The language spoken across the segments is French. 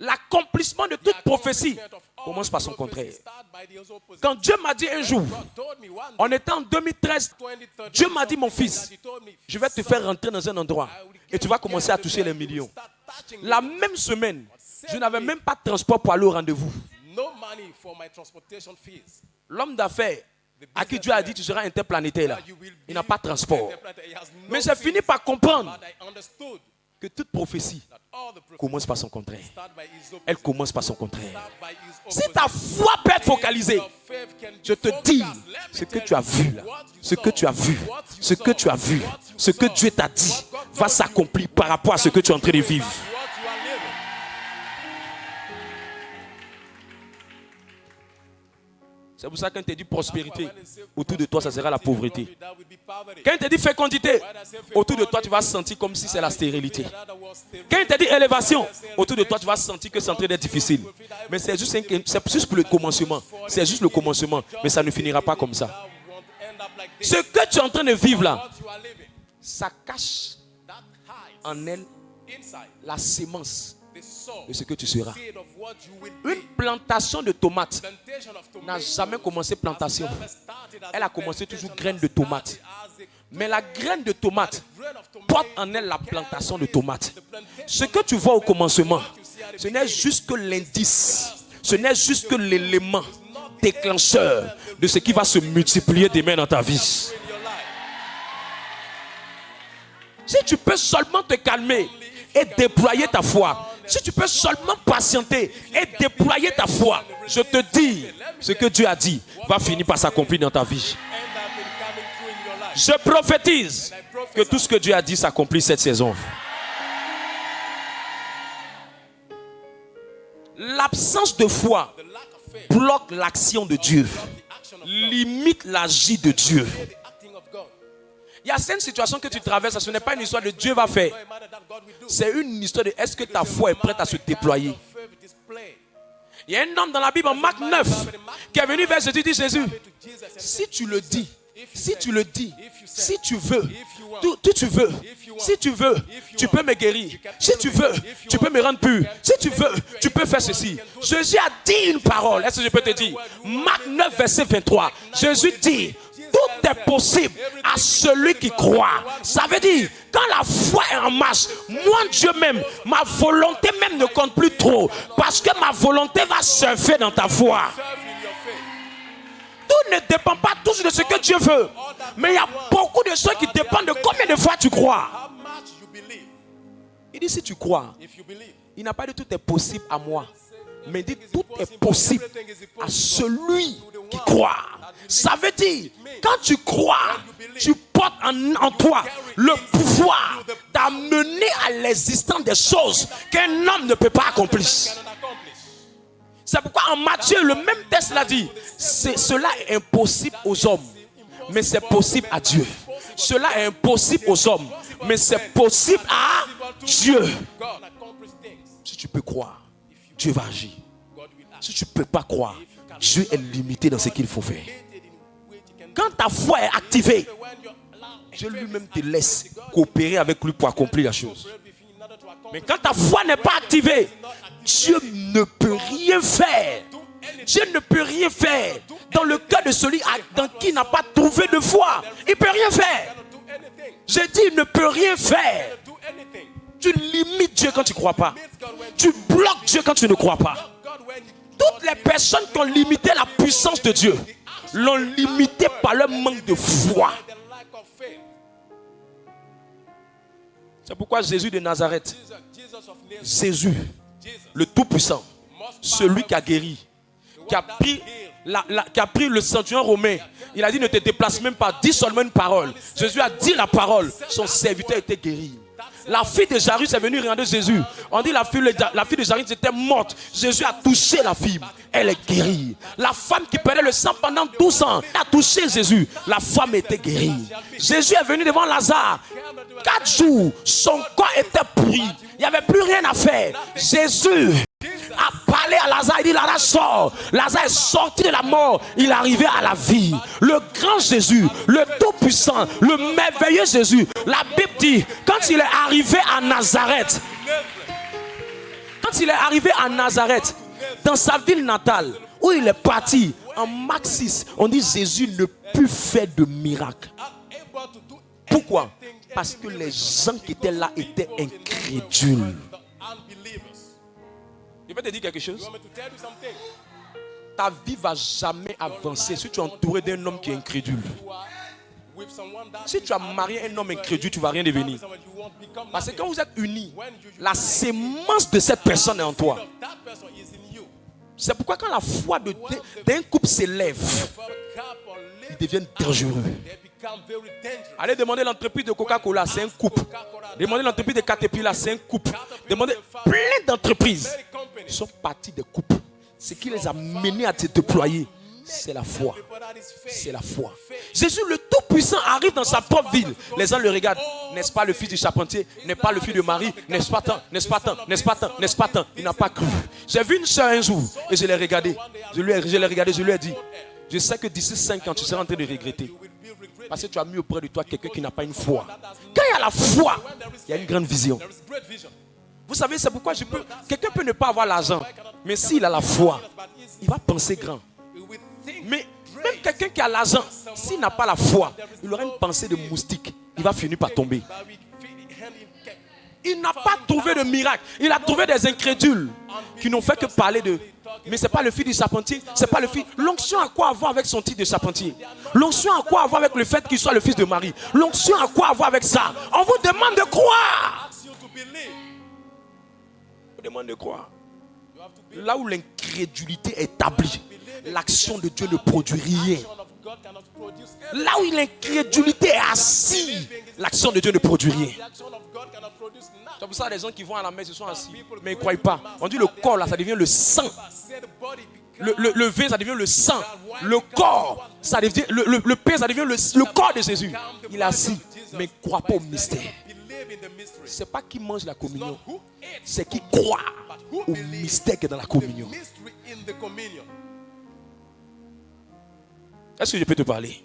L'accomplissement de toute prophétie commence par son contraire. Quand Dieu m'a dit un jour, on était en 2013, Dieu m'a dit, mon fils, je vais te faire rentrer dans un endroit et tu vas commencer à toucher les millions. La même semaine, je n'avais même pas de transport pour aller au rendez-vous. L'homme d'affaires à qui Dieu a dit tu seras interplanétaire là, il n'a pas de transport. Mais j'ai fini par comprendre que toute prophétie commence par son contraire. Elle commence par son contraire. Si ta foi peut être focalisée, je te dis, ce que tu as vu là, ce que tu as vu, ce que tu as vu, ce que Dieu t'a dit va s'accomplir par rapport à ce que tu es en train de vivre. C'est pour ça qu'on te dit prospérité, autour de toi, ça sera la pauvreté. Quand il te dit fécondité, autour de toi, tu vas sentir comme si c'est la stérilité. Quand il te dit élévation, autour de toi, tu vas sentir que c'est en train d'être difficile. Mais c'est juste pour le commencement. C'est juste le commencement. Mais ça ne finira pas comme ça. Ce que tu es en train de vivre là, ça cache en elle la sémence de ce que tu seras. Une plantation de tomates n'a jamais commencé plantation. Elle a commencé toujours graine de tomate. Mais la graine de tomate porte en elle la plantation de tomates. Ce que tu vois au commencement, ce n'est juste que l'indice, ce n'est juste que l'élément déclencheur de ce qui va se multiplier demain dans ta vie. Si tu peux seulement te calmer et déployer ta foi, si tu peux seulement patienter et déployer ta foi, je te dis, ce que Dieu a dit va finir par s'accomplir dans ta vie. Je prophétise que tout ce que Dieu a dit s'accomplit cette saison. L'absence de foi bloque l'action de Dieu, limite l'agir de Dieu. Il y a certaines situations que tu traverses, ce n'est pas une histoire de Dieu va faire. C'est une histoire de est-ce que ta foi est prête à se déployer. Il y a un homme dans la Bible, en Marc 9, qui est venu vers Jésus et dit, Jésus, si tu le dis, si tu le dis, si tu veux, si tu veux, tu peux me guérir. Si tu veux, tu peux me rendre pur. Si tu veux, tu peux faire ceci. Jésus a dit une parole. Est-ce que je peux te dire? Marc 9, verset 23. Jésus dit, tout est possible à celui qui croit. Ça veut dire, quand la foi est en marche, moi Dieu même, ma volonté même ne compte plus trop. Parce que ma volonté va surfer dans ta foi. Tout ne dépend pas toujours de ce que Dieu veut. Mais il y a beaucoup de choses qui dépendent de combien de fois tu crois. Il dit si tu crois, il n'a pas dit tout est possible à moi. Mais il dit tout est possible à celui qui croit. Ça veut dire, quand tu crois, tu portes en toi le pouvoir d'amener à l'existence des choses qu'un homme ne peut pas accomplir. C'est pourquoi en Matthieu, le même texte l'a dit. Cela est impossible aux hommes, mais c'est possible à Dieu. Cela est impossible aux hommes, mais c'est possible à Dieu. Si tu peux croire, Dieu va agir. Si tu ne peux pas croire, Dieu est limité dans ce qu'il faut faire. Quand ta foi est activée, Dieu lui-même te laisse coopérer avec lui pour accomplir la chose. Mais quand ta foi n'est pas activée, Dieu ne peut rien faire. Dieu ne peut rien faire dans le cas de celui dans qui n'a pas trouvé de foi. Il ne peut rien faire. J'ai dit, il ne peut rien faire. Tu limites Dieu quand tu ne crois pas. Tu bloques Dieu quand tu ne crois pas. Toutes les personnes qui ont limité la puissance de Dieu l'ont limité par leur manque de foi. C'est pourquoi Jésus de Nazareth, Jésus, le Tout-Puissant, celui qui a guéri, qui a pris le centurion romain, il a dit ne te déplace même pas, dis seulement une parole. Jésus a dit la parole, son serviteur était guéri. La fille de Jairus est venue regarder Jésus. On dit la fille de Jairus était morte. Jésus a touché la fille. Elle est guérie. La femme qui perdait le sang pendant 12 ans a touché Jésus. La femme était guérie. Jésus est venu devant Lazare. 4 jours, son corps était pourri. Il n'y avait plus rien à faire. Jésus a parlé à Lazare. Il dit, Lazare sort. Lazare est sorti de la mort. Il est arrivé à la vie. Le grand Jésus, le tout-puissant, le merveilleux Jésus. La Bible dit, quand il est arrivé à Nazareth, dans sa ville natale, où il est parti, en Marc 6, on dit Jésus ne put faire de miracle. Pourquoi? Parce que les gens qui étaient là étaient incrédules. Je vais te dire quelque chose. Ta vie ne va jamais avancer si tu es entouré d'un homme qui est incrédule. Si tu as marié un homme incrédule, tu ne vas rien devenir. Parce que quand vous êtes unis, la sémence de cette personne est en toi. C'est pourquoi quand la foi d'un couple s'élève, ils deviennent dangereux. Allez demander l'entreprise de Coca-Cola, c'est un couple. Demandez l'entreprise de Caterpillar, c'est un couple. Demandez plein d'entreprises. Ils sont partis des couples. Ce qui les a menés à se déployer, c'est la foi. C'est la foi. Jésus le Tout-Puissant arrive dans sa propre ville. Les gens le regardent. N'est-ce pas le fils du charpentier? N'est-ce pas le fils de Marie? N'est-ce pas tant? N'est-ce pas tant? N'est-ce pas tant? N'est-ce pas tant? Il n'a pas cru. J'ai vu une soeur un jour et je l'ai regardé. Je lui ai dit, je sais que d'ici 5 ans, tu seras en train de regretter. Parce que tu as mis auprès de toi quelqu'un qui n'a pas une foi. Quand il y a la foi, il y a une grande vision. Vous savez, c'est pourquoi quelqu'un peut ne pas avoir l'argent. Mais s'il a la foi, il va penser grand. Mais même quelqu'un qui a l'argent, s'il n'a pas la foi, il aura une pensée de moustique. Il va finir par tomber. Il n'a pas trouvé de miracle. Il a trouvé des incrédules qui n'ont fait que parler de... Mais ce n'est pas le fils du charpentier. C'est pas le fils. L'onction a quoi à voir avec son titre de charpentier? L'onction a quoi à voir avec le fait qu'il soit le fils de Marie? L'onction a quoi à voir avec ça? On vous demande de croire. On vous demande de croire. Là où l'incrédulité est établie, l'action de Dieu ne produit rien. Là où l'incrédulité est assise, l'action de Dieu ne produit rien. C'est pour ça que les gens qui vont à la messe, ils sont assis, mais ils ne croient pas. On dit le corps là, ça devient le sang. Le vin, ça devient le sang. Le corps, ça devient le pain, ça devient le corps de Jésus. Il est assis, mais il ne croit pas au mystère. Ce n'est pas qui mange la communion, c'est qui croit au mystère qui est dans la communion. Est-ce que je peux te parler?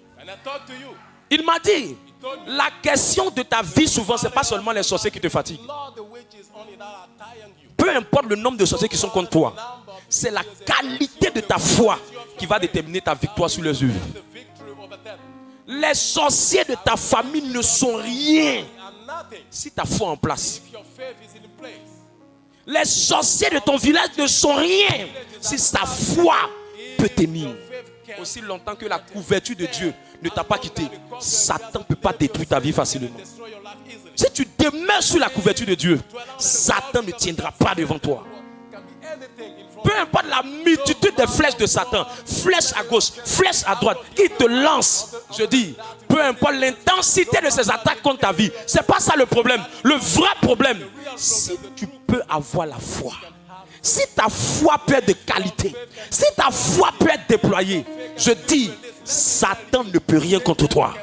Il m'a dit, la question de ta vie souvent, ce n'est pas seulement les sorciers qui te fatiguent. Peu importe le nombre de sorciers qui sont contre toi, c'est la qualité de ta foi qui va déterminer ta victoire sur les œuvres. Les sorciers de ta famille ne sont rien si ta foi est en place. Les sorciers de ton village ne sont rien si sa foi peut tenir. Aussi longtemps que la couverture de Dieu ne t'a pas quitté, Satan ne peut pas détruire ta vie facilement. Si tu demeures sur la couverture de Dieu, Satan ne tiendra pas devant toi. Peu importe la multitude de flèches de Satan, flèches à gauche, flèches à droite, qui te lance, je dis, peu importe l'intensité de ces attaques contre ta vie, c'est pas ça le problème. Le vrai problème, si tu peux avoir la foi, si ta foi peut être de qualité, si ta foi peut être déployée, je dis, Satan ne peut rien contre toi.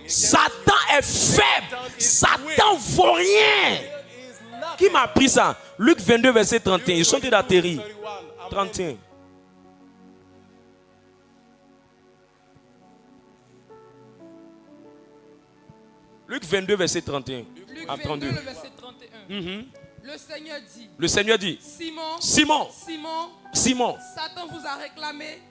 Satan est faible. Satan ne vaut rien. Qui m'a appris ça? Luc 22, verset 31. Ils sont d'atterrir. 31. Luc 22, verset 31. Luc 22, verset 31. Le Seigneur dit, Simon, Satan vous a réclamé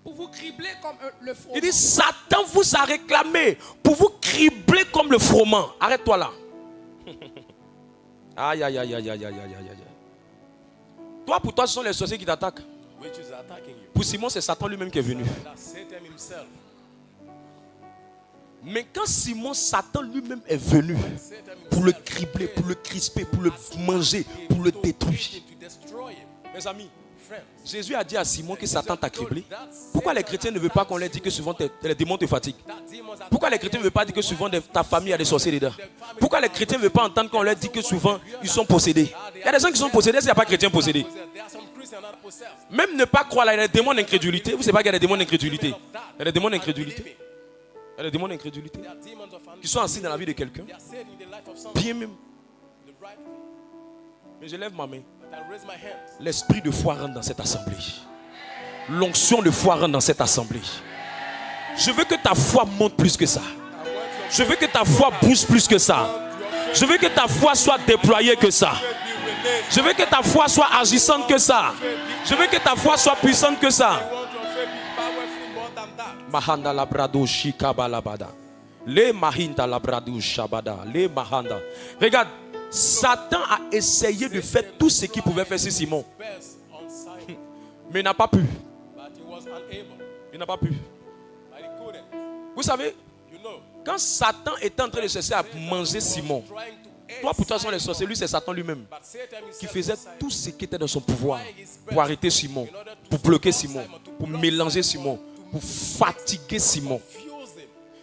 pour vous cribler comme le froment. Il dit, Satan vous a réclamé pour vous cribler comme le froment. Arrête-toi là. Aïe, aïe, aïe, aïe, aïe, aïe, aïe, aïe. Toi, pour toi, ce sont les sorciers qui t'attaquent. Pour Simon, c'est Satan lui-même qui est venu. Mais quand Satan lui-même est venu pour le cribler, pour le crisper, pour le manger, pour le détruire. Mes amis, Jésus a dit à Simon que Satan t'a criblé. Pourquoi les chrétiens ne veulent pas qu'on leur dise que souvent les démons te fatiguent? Pourquoi les chrétiens ne veulent pas dire que souvent ta famille a des sorciers dedans? Pourquoi les chrétiens ne veulent pas entendre qu'on leur dit que souvent ils sont possédés? Il y a des gens qui sont possédés, il n'y a pas de chrétiens possédés. Même ne pas croire, là, il y a des démons d'incrédulité. Vous ne savez pas qu'il y a des démons d'incrédulité? Il y a des démons d'incrédulité. Il y a des démons d'incrédulité qui sont assis dans la vie de quelqu'un. Bien même. Mais je lève ma main. L'esprit de foi rentre dans cette assemblée. L'onction de foi rentre dans cette assemblée. Je veux que ta foi monte plus que ça. Je veux que ta foi bouge plus que ça. Je veux que ta foi soit déployée que ça. Je veux que ta foi soit agissante que ça. Je veux que ta foi soit puissante que ça. Mahanda labrado shikabalabada. Le mahinda labrado shabada. Le mahanda. Regarde, Satan a essayé de faire tout ce qu'il pouvait faire sur Simon. Mais il n'a pas pu. Il n'a pas pu. Vous savez, quand Satan était en train de chercher à manger Simon, toi pour toi sont les sorciers, lui c'est Satan lui-même qui faisait tout ce qui était dans son pouvoir pour arrêter Simon, pour bloquer Simon, pour mélanger Simon, pour fatiguer Simon.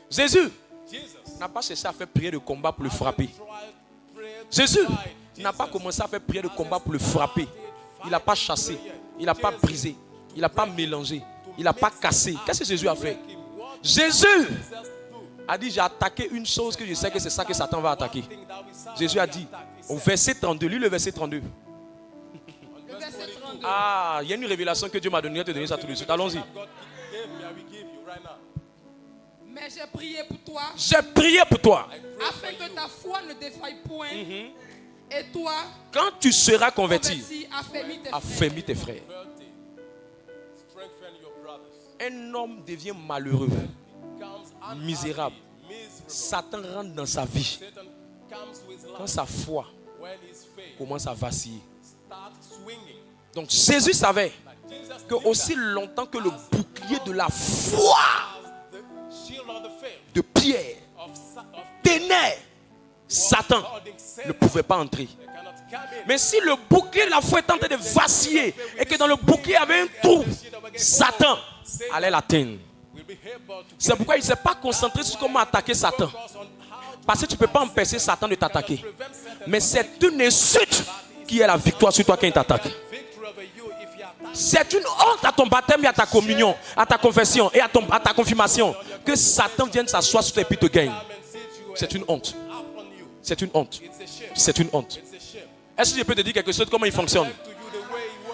Jésus n'a pas cherché à faire prière de combat pour le frapper. Jésus n'a pas commencé à faire prière de combat pour le frapper. Il n'a pas chassé, il n'a pas brisé, il n'a pas mélangé, il n'a pas cassé. Qu'est-ce que Jésus a fait? Jésus a dit, j'ai attaqué une chose que je sais que c'est ça que Satan va attaquer. Jésus a dit, au verset 32, lis le verset 32. Le verset 32. Ah, il y a une révélation que Dieu m'a donnée, je vais te donner ça tout de suite. Allons-y. Mais j'ai prié pour toi. J'ai prié pour toi. Afin que ta foi ne défaille point. Et toi, quand tu seras converti, affermis tes frères. Un homme devient malheureux, misérable. Satan rentre dans sa vie. Quand sa foi commence à vaciller. Donc Jésus savait que aussi longtemps que le bouclier de la foi de Pierre tenait, Satan ne pouvait pas entrer. Mais si le bouclier de la foi est en train de vaciller et que dans le bouclier il y avait un trou, Satan allait l'atteindre. C'est pourquoi il ne s'est pas concentré sur comment attaquer Satan. Parce que tu ne peux pas empêcher Satan de t'attaquer. Mais c'est une insulte qui est la victoire sur toi quand il t'attaque. C'est une honte à ton baptême et à ta communion, à ta confession et à ta confirmation que Satan vienne s'asseoir sur tes pieds et te gagne. C'est une honte. C'est une honte. C'est une honte. Est-ce que je peux te dire quelque chose de comment il fonctionne?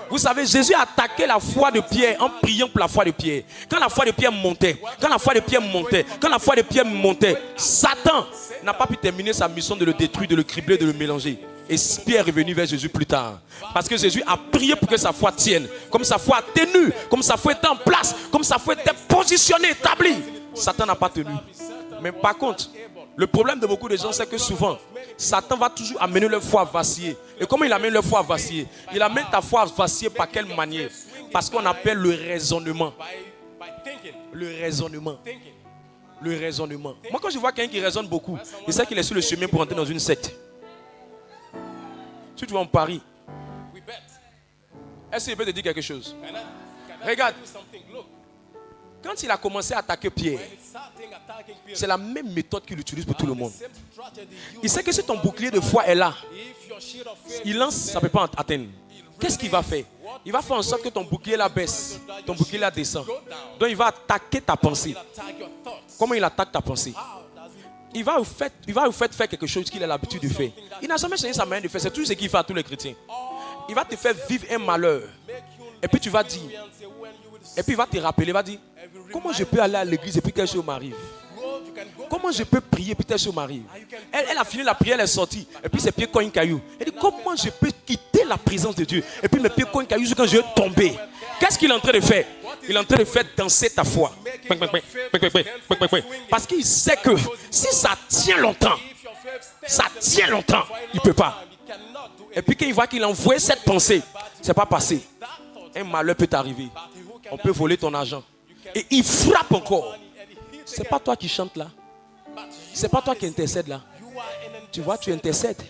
Vous savez, Jésus a attaqué la foi de Pierre en priant pour la foi de Pierre. Quand la foi de Pierre montait, Satan n'a pas pu terminer sa mission de le détruire, de le cribler, de le mélanger. Et Pierre est venu vers Jésus plus tard. Parce que Jésus a prié pour que sa foi tienne. Comme sa foi a tenu, comme sa foi était en place, comme sa foi était positionnée, établie. Satan n'a pas tenu. Mais par contre, le problème de beaucoup de gens, c'est que souvent, Satan va toujours amener leur foi à vaciller. Et comment il amène leur foi à vaciller? Il amène ta foi à vaciller par quelle manière? Parce qu'on appelle le raisonnement. Le raisonnement. Le raisonnement. Moi, quand je vois quelqu'un qui raisonne beaucoup, je sais qu'il est sur le chemin pour entrer dans une secte. Si tu vas en Paris, est-ce que je peux te dire quelque chose? Regarde. Quand il a commencé à attaquer Pierre, c'est la même méthode qu'il utilise pour tout le monde. Il sait que si ton bouclier de foi est là, il lance, ça ne peut pas atteindre. Qu'est-ce qu'il va faire? Il va faire en sorte que ton bouclier là baisse, ton bouclier là descend. Donc il va attaquer ta pensée. Comment il attaque ta pensée? Il va vous faire quelque chose qu'il a l'habitude de faire. Il n'a jamais changé sa manière de faire. C'est tout ce qu'il fait à tous les chrétiens. Il va te faire vivre un malheur. Et puis tu vas dire, et puis il va te rappeler, il va dire, comment je peux aller à l'église et puis quelque chose m'arrive? Comment je peux prier et puis quelque chose m'arrive? Elle a fini la prière, elle est sortie. Et puis ses pieds cognent caillou. Elle dit, comment je peux quitter la présence de Dieu? Et puis mes pieds cognent caillou quand je vais tomber. Qu'est-ce qu'il est en train de faire? Il est en train de faire danser ta foi. Parce qu'il sait que si ça tient longtemps, il ne peut pas. Et puis quand il voit qu'il a envoyé cette pensée, ce n'est pas passé. Un malheur peut t'arriver. On peut voler ton argent. Et il frappe encore. Ce n'est pas toi qui chantes là. Ce n'est pas toi qui intercède là. Tu vois, tu intercèdes.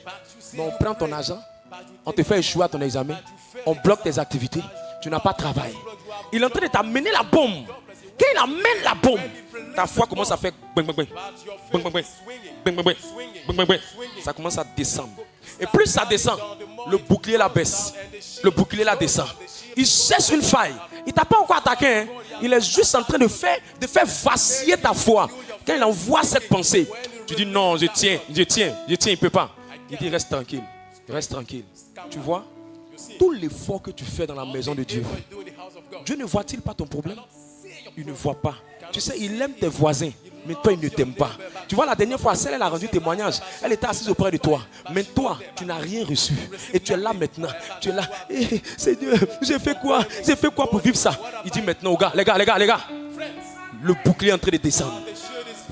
Mais on prend ton argent. On te fait échouer à ton examen. On bloque tes activités. Tu n'as pas de travail. Il est en train de t'amener la bombe. Quand il amène la bombe, ta foi commence à faire bang, bang, bang. Bang, bang, bang. Bang, bang, bang. Bang, bang, bang. Ça commence à descendre. Et plus ça descend, le bouclier la baisse. Le bouclier la descend. Il cherche une faille. Il ne t'a pas encore attaqué. Hein? Il est juste en train de faire vaciller ta foi. Quand il envoie cette pensée, tu dis non, je tiens, il ne peut pas. Il dit reste tranquille. Reste tranquille. Tu vois, tout l'effort que tu fais dans la maison de Dieu, Dieu ne voit-il pas ton problème? Il ne voit pas. Tu sais, il aime tes voisins, mais toi, il ne t'aime pas. Tu vois, la dernière fois, celle, elle a rendu témoignage. Elle était assise auprès de toi. Mais toi, tu n'as rien reçu. Et tu es là maintenant. Tu es là. Eh, Seigneur, j'ai fait quoi? J'ai fait quoi pour vivre ça? Il dit maintenant aux gars, les gars, le bouclier est en train de descendre.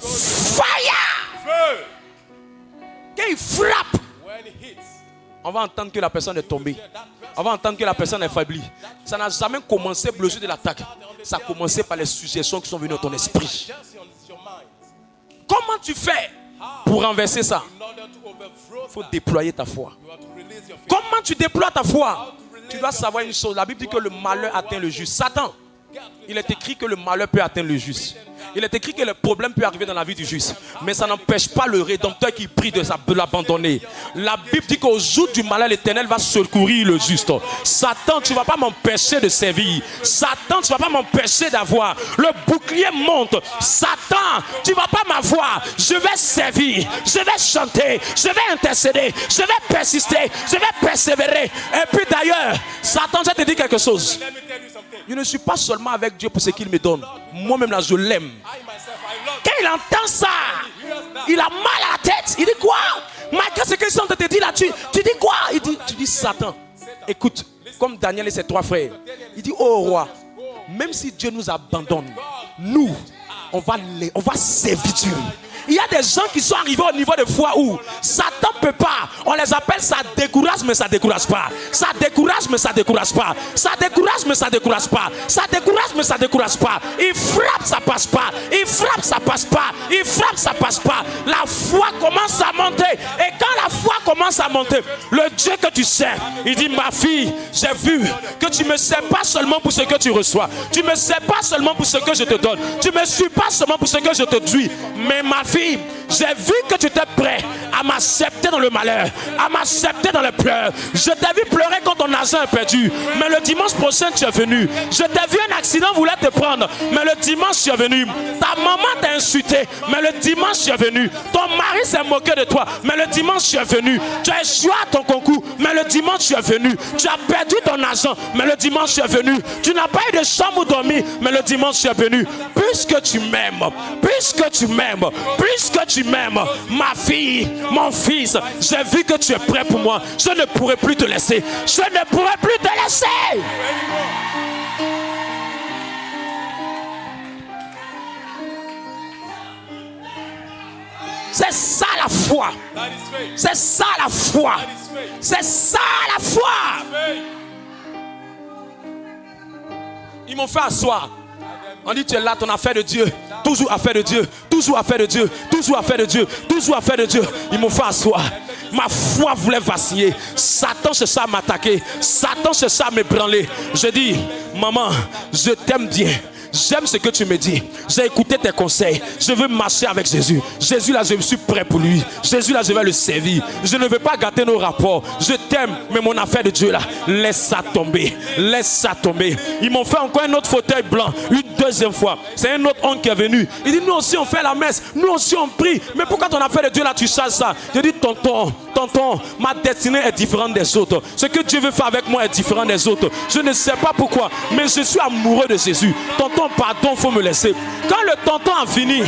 Fire! Quand il frappe, on va entendre que la personne est tombée. On va entendre que la personne est faiblie. Ça n'a jamais commencé le jeu de l'attaque. Ça a commencé par les suggestions qui sont venues dans ton esprit. Comment tu fais pour renverser ça? Il faut déployer ta foi. Comment tu déploies ta foi? Tu dois savoir une chose. La Bible dit que le malheur atteint le juste. Satan, il est écrit que le malheur peut atteindre le juste. Il est écrit que le problème peut arriver dans la vie du juste. Mais ça n'empêche pas le Rédempteur qui prie de l'abandonner. La Bible dit qu'au jour du malheur, l'Éternel va secourir le juste. Satan, tu ne vas pas m'empêcher de servir. Satan, tu ne vas pas m'empêcher d'avoir. Le bouclier monte. Satan, tu ne vas pas m'avoir. Je vais servir. Je vais chanter. Je vais intercéder. Je vais persister. Je vais persévérer. Et puis d'ailleurs, Satan, je te dis quelque chose. Je ne suis pas seulement avec Dieu pour ce qu'il me donne. Moi-même là, je l'aime. Quand il entend ça, il a mal à la tête. Il dit quoi? Malgré ce que Satan te dit là, tu dis quoi? Tu dis Satan. Écoute, comme Daniel et ses 3 frères. Il dit, oh roi, même si Dieu nous abandonne, nous, on va servir Dieu. Il y a des gens qui sont arrivés au niveau de foi où Satan ne peut pas. On les appelle ça décourage, mais ça ne décourage pas. Ça décourage, mais ça ne décourage pas. Ça décourage, mais ça ne décourage pas. Ça décourage, mais ça ne décourage pas. Il frappe, ça ne passe pas. Il frappe, ça ne passe pas. Il frappe, ça ne passe pas. La foi commence à monter. Et quand la foi commence à monter, le Dieu que tu sers, il dit, ma fille, j'ai vu que tu ne me sers pas seulement pour ce que tu reçois. Tu ne me sers pas seulement pour ce que je te donne. Tu ne me suis pas seulement pour ce que je te dis. Mais ma fille, j'ai vu que tu étais prêt à m'accepter dans le malheur, à m'accepter dans les pleurs. Je t'ai vu pleurer quand ton argent est perdu, mais le dimanche prochain tu es venu. Je t'ai vu, un accident voulait te prendre, mais le dimanche tu es venu. Ta maman t'a insulté, mais le dimanche tu es venu. Ton mari s'est moqué de toi, mais le dimanche tu es venu. Tu as échoué à ton concours, mais le dimanche tu es venu. Tu as perdu ton argent, mais le dimanche tu es venu. Tu n'as pas eu de chambre où dormir, mais le dimanche tu es venu. Puisque tu m'aimes, puisque tu m'aimes, ma fille, mon fils, j'ai vu que tu es prêt pour moi. Je ne pourrai plus te laisser. Je ne pourrai plus te laisser. C'est ça la foi. C'est ça la foi. C'est ça la foi. Ils m'ont fait asseoir. On dit tu es là, ton affaire de Dieu. Toujours affaire de Dieu. Toujours affaire de Dieu. Toujours affaire de Dieu. Toujours affaire de Dieu. Ils m'ont fait asseoir. Ma foi voulait vaciller. Satan cherchait à m'attaquer. Satan cherchait à m'ébranler. Je dis, maman, je t'aime bien. J'aime ce que tu me dis. J'ai écouté tes conseils. Je veux marcher avec Jésus. Jésus là, je suis prêt pour lui. Jésus là, je vais le servir. Je ne veux pas gâter nos rapports. Je t'aime, mais mon affaire de Dieu là, laisse ça tomber. Laisse ça tomber. Ils m'ont fait encore un autre fauteuil blanc. Une deuxième fois. C'est un autre oncle qui est venu. Il dit, nous aussi on fait la messe. Nous aussi on prie. Mais pourquoi ton affaire de Dieu là, tu changes ça? Je dis, tonton, ma destinée est différente des autres. Ce que Dieu veut faire avec moi est différent des autres. Je ne sais pas pourquoi, mais je suis amoureux de Jésus. Tonton, pardon, il faut me laisser. Quand le tonton a fini,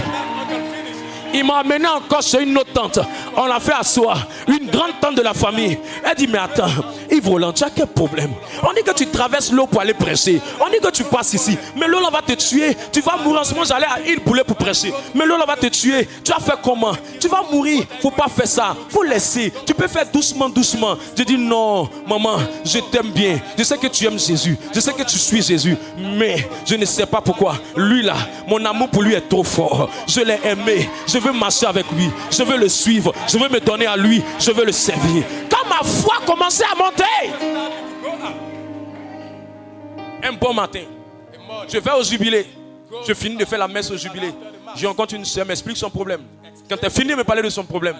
il m'a amené encore chez une autre tante. On l'a fait asseoir. Une grande tante de la famille. Elle dit, mais attends, Yves Roland, tu as quel problème? On dit que tu traverses l'eau pour aller prêcher. On dit que tu passes ici. Mais l'eau là va te tuer. Tu vas mourir. En ce moment, j'allais à Île Poulet pour prêcher. Mais l'eau là va te tuer. Tu vas faire comment? Tu vas mourir. Faut pas faire ça. Faut laisser. Tu peux faire doucement, doucement. Je dis, non, maman, je t'aime bien. Je sais que tu aimes Jésus. Je sais que tu suis Jésus. Mais je ne sais pas pourquoi. Lui là, mon amour pour lui est trop fort. Je l'ai aimé. Je veux marcher avec lui. Je veux le suivre. Je veux me donner à lui. Je veux le servir. Quand ma foi commençait à monter, un bon matin, je vais au jubilé. Je finis de faire la messe au jubilé. Je rencontre une soeur, m'explique son problème. Quand elle finit de me parler de son problème,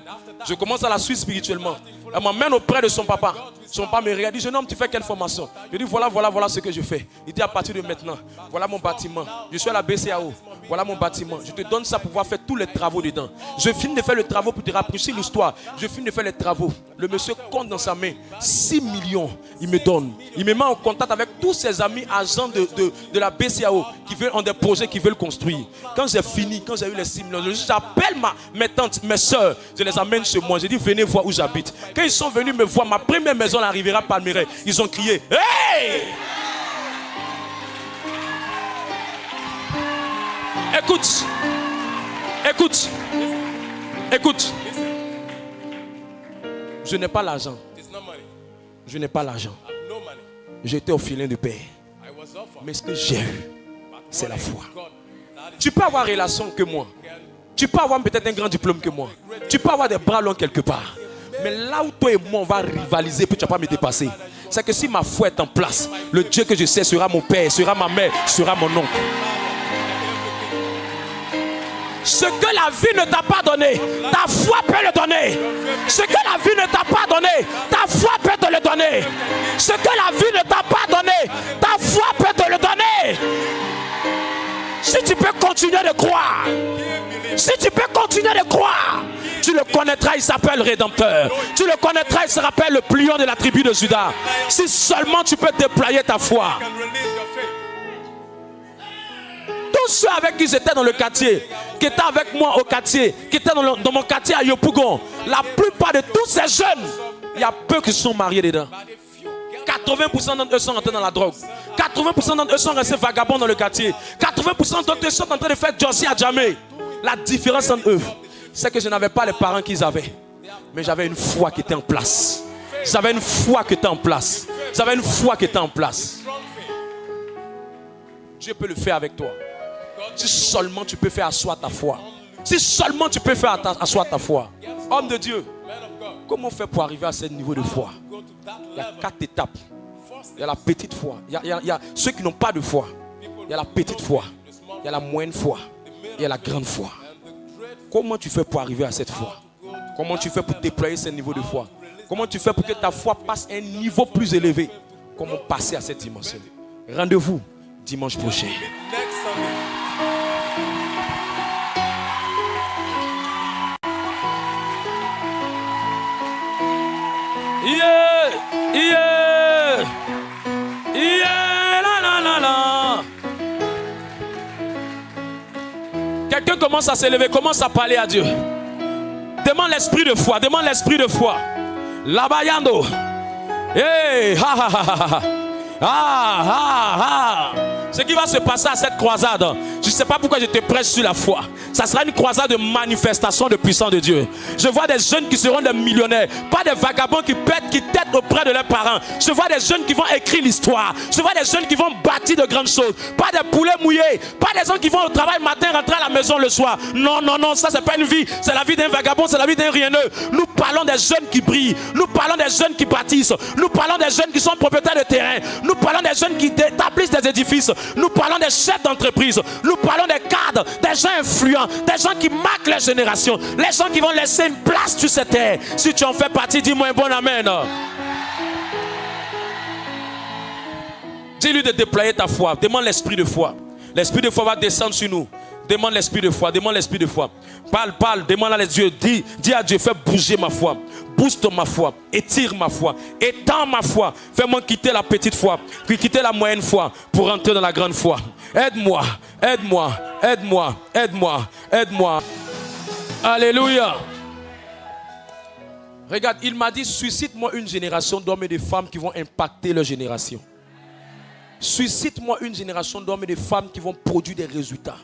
je commence à la suivre spirituellement. Elle m'emmène auprès de son papa. Son papa me regarde, dit, jeune homme, tu fais quelle formation? Je dis, voilà ce que je fais. Il dit, à partir de maintenant, voilà mon bâtiment. Je suis à la BCAO. Voilà mon bâtiment. Je te donne ça pour pouvoir faire tous les travaux dedans. Je finis de faire le travaux pour te rafraîchir l'histoire. Je finis de faire les travaux. Le monsieur compte dans sa main 6 millions. Il me donne. Il me met en contact avec tous ses amis agents de la BCAO qui ont des projets qui veulent construire. Quand j'ai fini, quand j'ai eu les 6 millions, j'appelle mes tantes, mes soeurs. Je les amène chez moi. Je dis venez voir où j'habite. Quand ils sont venus me voir, ma première maison arrivera à Palmeraie. Ils ont crié hey! Écoute. Je n'ai pas l'argent. Je n'ai pas l'argent. J'étais au filin de paix. Mais ce que j'ai eu, c'est la foi. Tu peux avoir relation que moi. Tu peux avoir peut-être un grand diplôme que moi. Tu peux avoir des bras longs quelque part. Mais là où toi et moi on va rivaliser, puis tu ne vas pas me dépasser. C'est que si ma foi est en place, le Dieu que je sais sera mon père, sera ma mère, sera mon oncle. Ce que la vie ne t'a pas donné, ta foi peut le donner. Ce que la vie ne t'a pas donné, ta foi peut te le donner. Ce que la vie ne t'a pas donné, ta foi peut te le donner. Si tu peux continuer de croire, tu le connaîtras, il s'appelle Rédempteur. Tu le connaîtras, il se rappelle le pliant de la tribu de Juda. Si seulement tu peux déployer ta foi. Tous ceux avec qui j'étais dans le quartier, qui étaient avec moi au quartier, qui étaient dans mon quartier à Yopougon, la plupart de tous ces jeunes, il y a peu qui sont mariés dedans. 80% d'entre eux sont rentrés dans la drogue. 80% d'entre eux sont restés vagabonds dans le quartier. 80% d'entre eux sont en train de faire Josie à jamais. La différence entre eux, c'est que je n'avais pas les parents qu'ils avaient. Mais j'avais une foi qui était en place. J'avais une foi qui était en place. J'avais une foi qui était en place. Dieu peut le faire avec toi. Si seulement tu peux faire asseoir ta foi. Si seulement tu peux faire asseoir ta foi. Homme de Dieu, comment faire pour arriver à ce niveau de foi? Il y a 4 étapes. Il y a la petite foi. Il y a ceux qui n'ont pas de foi. Il y a la petite foi. Il y a la moyenne foi. Il y a la grande foi. Comment tu fais pour arriver à cette foi? Comment tu fais pour déployer ce niveau de foi? Comment tu fais pour que ta foi passe à un niveau plus élevé? Comment passer à cette dimension? Rendez-vous dimanche prochain. Quelqu'un commence à s'élever, commence à parler à Dieu. Demande l'esprit de foi, demande l'esprit de foi. Labayando. Hey, ha ha ha ha. Ce qui va se passer à cette croisade, je ne sais pas pourquoi je te prêche sur la foi. Ça sera une croisade de manifestation de puissance de Dieu. Je vois des jeunes qui seront des millionnaires, pas des vagabonds qui têtent auprès de leurs parents. Je vois des jeunes qui vont écrire l'histoire. Je vois des jeunes qui vont bâtir de grandes choses. Pas des poulets mouillés, pas des gens qui vont au travail le matin, rentrer à la maison le soir. Non, ça c'est pas une vie. C'est la vie d'un vagabond, c'est la vie d'un rieneux. Nous parlons des jeunes qui brillent. Nous parlons des jeunes qui bâtissent. Nous parlons des jeunes qui sont propriétaires de terrain. Nous parlons des jeunes qui établissent des édifices. Nous parlons des chefs d'entreprise. Nous parlons des cadres, des gens influents, des gens qui marquent les générations, les gens qui vont laisser une place sur cette terre. Si tu en fais partie, dis-moi un bon amen. Dis-lui de déployer ta foi. Demande l'esprit de foi. L'esprit de foi va descendre sur nous. Demande l'esprit de foi. Demande l'esprit de foi. Parle. Demande à Dieu. Dis à Dieu, fais bouger ma foi. Booste ma foi. Étire ma foi. Étends ma foi. Fais-moi quitter la petite foi. Puis quitter la moyenne foi pour entrer dans la grande foi. Aide-moi. Alléluia. Regarde, il m'a dit, suscite-moi une génération d'hommes et de femmes qui vont impacter leur génération. Suscite-moi une génération d'hommes et de femmes qui vont produire des résultats.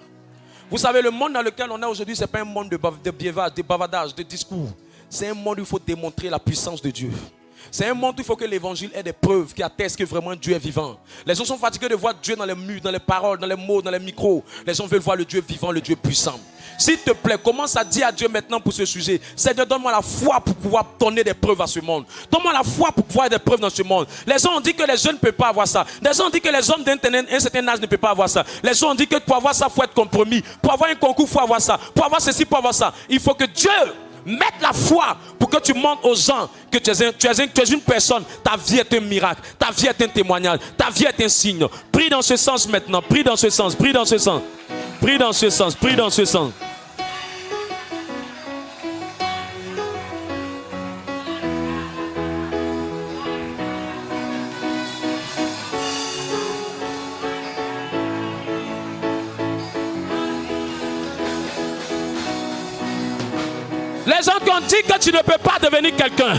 Vous savez, le monde dans lequel on est aujourd'hui, ce n'est pas un monde de bavardage, de discours. C'est un monde où il faut démontrer la puissance de Dieu. C'est un monde où il faut que l'évangile ait des preuves qui attestent que vraiment Dieu est vivant. Les gens sont fatigués de voir Dieu dans les murs, dans les paroles, dans les mots, dans les micros. Les gens veulent voir le Dieu vivant, le Dieu puissant. S'il te plaît, commence à dire à Dieu maintenant pour ce sujet. Seigneur, donne-moi la foi pour pouvoir donner des preuves à ce monde. Donne-moi la foi pour pouvoir avoir des preuves dans ce monde. Les gens ont dit que les jeunes ne peuvent pas avoir ça. Les gens ont dit que les hommes d'un certain âge ne peuvent pas avoir ça. Les gens ont dit que pour avoir ça, il faut être compromis. Pour avoir un concours, il faut avoir ça. Pour avoir ceci, pour avoir ça. Il faut que Dieu mette la foi pour que tu montres aux gens que tu es une personne. Ta vie est un miracle. Ta vie est un témoignage. Ta vie est un signe. Prie dans ce sens maintenant. Prie dans ce sens. Prie dans ce sens, prie dans ce sens. Les gens qui ont dit que tu ne peux pas devenir quelqu'un,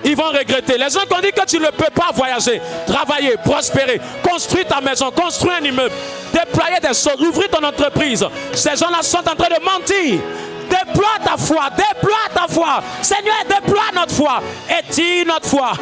ils vont regretter. Les gens qui ont dit que tu ne peux pas voyager, travailler, prospérer, construire ta maison, construire un immeuble, déployer des choses, ouvrir ton entreprise. Ces gens-là sont en train de mentir. Déploie ta foi, déploie ta foi. Seigneur, déploie notre foi. Et tire notre foi.